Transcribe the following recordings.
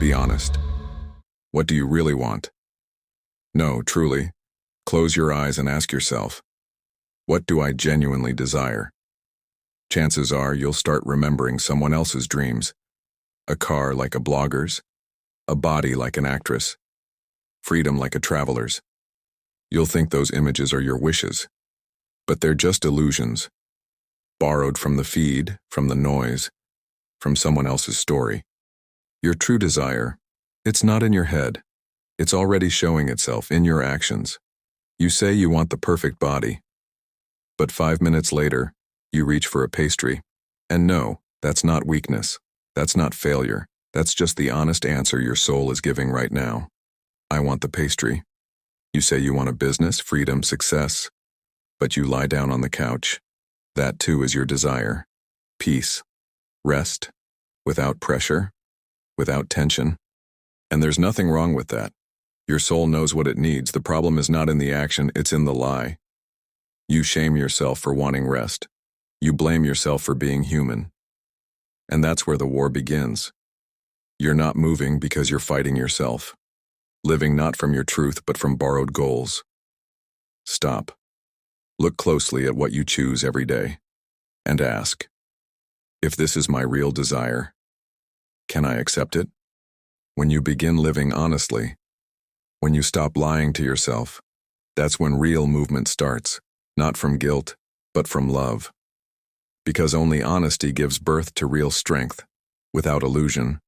Be honest. What do you really want? No, truly. Close your eyes and ask yourself, what do I genuinely desire? Chances are you'll start remembering someone else's dreams. A car like a blogger's, a body like an actress, freedom like a traveler's. You'll think those images are your wishes, but they're just illusions, borrowed from the feed, from the noise, from someone else's story. Your true desire, it's not in your head. It's already showing itself in your actions. You say you want the perfect body, but 5 minutes later, you reach for a pastry. And no, that's not weakness. That's not failure. That's just the honest answer your soul is giving right now. I want the pastry. You say you want a business, freedom, success, but you lie down on the couch. That too is your desire. Peace. Rest. Without pressure. Without tension. And there's nothing wrong with that. Your soul knows what it needs. The problem is not in the action, it's in the lie. You shame yourself for wanting rest. You blame yourself for being human. And that's where the war begins. You're not moving because you're fighting yourself. Living not from your truth, but from borrowed goals. Stop. Look closely at what you choose every day. And ask, if this is my real desire, can I accept it? When you begin living honestly, when you stop lying to yourself, that's when real movement starts, not from guilt, but from love. Because only honesty gives birth to real strength, without illusion,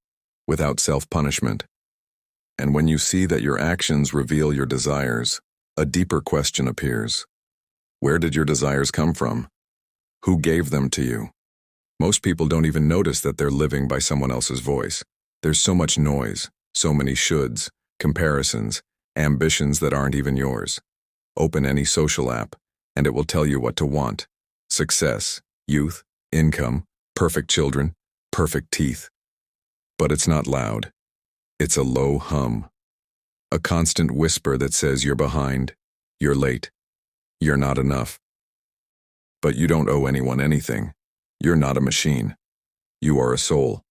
without self-punishment. And when you see that your actions reveal your desires, a deeper question appears. Where did your desires come from? Who gave them to you? Most people don't even notice that they're living by someone else's voice. There's so much noise, so many shoulds, comparisons, ambitions that aren't even yours. Open any social app, and it will tell you what to want. Success, youth, income, perfect children, perfect teeth. But it's not loud. It's a low hum. A constant whisper that says you're behind, you're late, you're not enough. But you don't owe anyone anything. You're not a machine. You are a soul.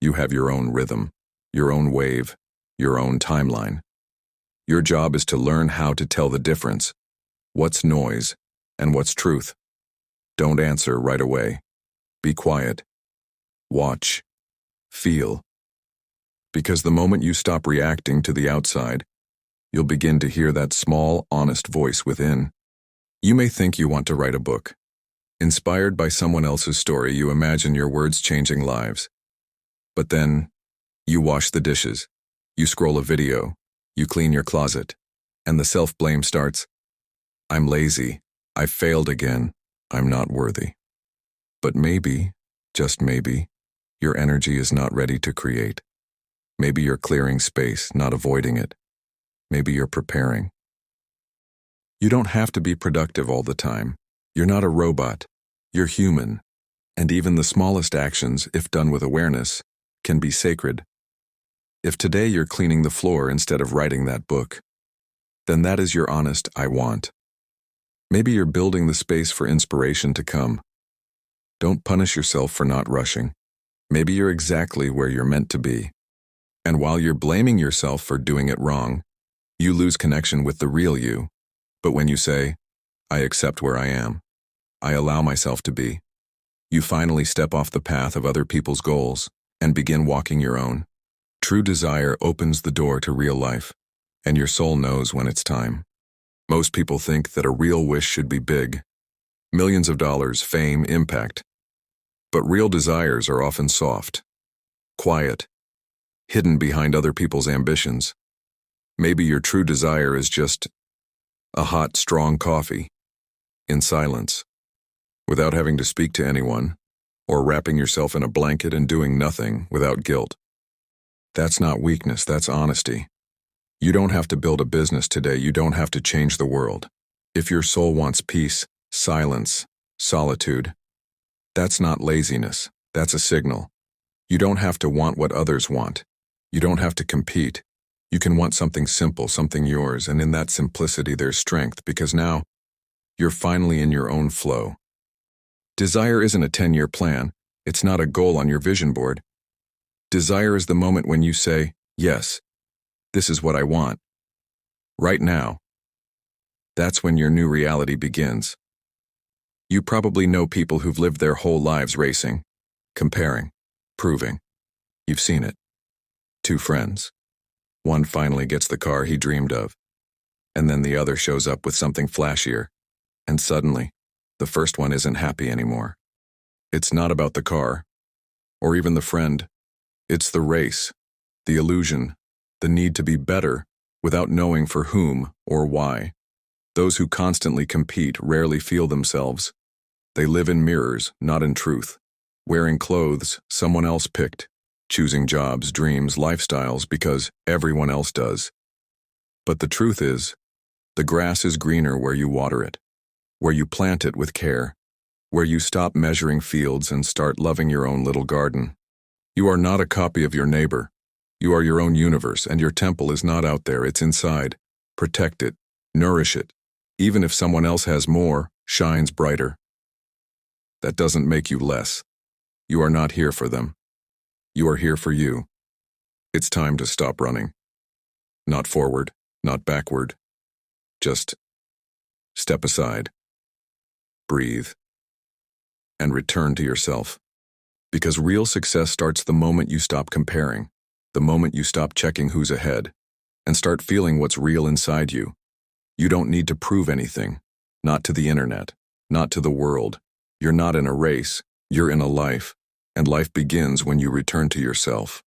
You have your own rhythm, your own wave, your own timeline. Your job is to learn how to tell the difference. What's noise and what's truth? Don't answer right away. Be quiet. Watch. Feel. Because the moment you stop reacting to the outside, you'll begin to hear that small, honest voice within. You may think you want to write a book. Inspired by someone else's story, you imagine your words changing lives. But then, you wash the dishes, you scroll a video, you clean your closet, and the self-blame starts. I'm lazy, I failed again, I'm not worthy. But maybe, just maybe, your energy is not ready to create. Maybe you're clearing space, not avoiding it. Maybe you're preparing. You don't have to be productive all the time. You're not a robot. You're human. And even the smallest actions, if done with awareness, can be sacred. If today you're cleaning the floor instead of writing that book, then that is your honest I want. Maybe you're building the space for inspiration to come. Don't punish yourself for not rushing. Maybe you're exactly where you're meant to be. And while you're blaming yourself for doing it wrong, you lose connection with the real you. But when you say, I accept where I am, I allow myself to be, you finally step off the path of other people's goals and begin walking your own. True desire opens the door to real life, and your soul knows when it's time. Most people think that a real wish should be big. Millions of dollars, fame, impact. But real desires are often soft, quiet, hidden behind other people's ambitions. Maybe your true desire is just a hot, strong coffee, in silence, without having to speak to anyone, or wrapping yourself in a blanket and doing nothing without guilt. That's not weakness, that's honesty. You don't have to build a business today, you don't have to change the world. If your soul wants peace, silence, solitude, that's not laziness, that's a signal. You don't have to want what others want. You don't have to compete. You can want something simple, something yours, and in that simplicity there's strength, because now you're finally in your own flow. Desire isn't a 10-year plan. It's not a goal on your vision board. Desire is the moment when you say, yes, this is what I want. Right now. That's when your new reality begins. You probably know people who've lived their whole lives racing, comparing, proving. You've seen it. Two friends. One finally gets the car he dreamed of, and then the other shows up with something flashier, and suddenly, the first one isn't happy anymore. It's not about the car, or even the friend. It's the race, the illusion, the need to be better without knowing for whom or why. Those who constantly compete rarely feel themselves. They live in mirrors, not in truth, wearing clothes someone else picked, choosing jobs, dreams, lifestyles because everyone else does. But the truth is, the grass is greener where you water it, where you plant it with care, where you stop measuring fields and start loving your own little garden. You are not a copy of your neighbor. You are your own universe, and your temple is not out there, it's inside. Protect it, nourish it. Even if someone else has more, shines brighter. That doesn't make you less. You are not here for them. You are here for you. It's time to stop running. Not forward, not backward. Just step aside, breathe, and return to yourself. Because real success starts the moment you stop comparing, the moment you stop checking who's ahead, and start feeling what's real inside you. You don't need to prove anything, not to the internet, not to the world. You're not in a race, you're in a life, and life begins when you return to yourself.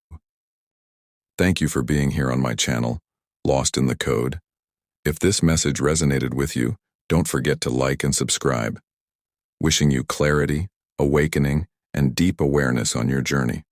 Thank you for being here on my channel, Lost in the Code. If this message resonated with you, don't forget to like and subscribe. Wishing you clarity, awakening, and deep awareness on your journey.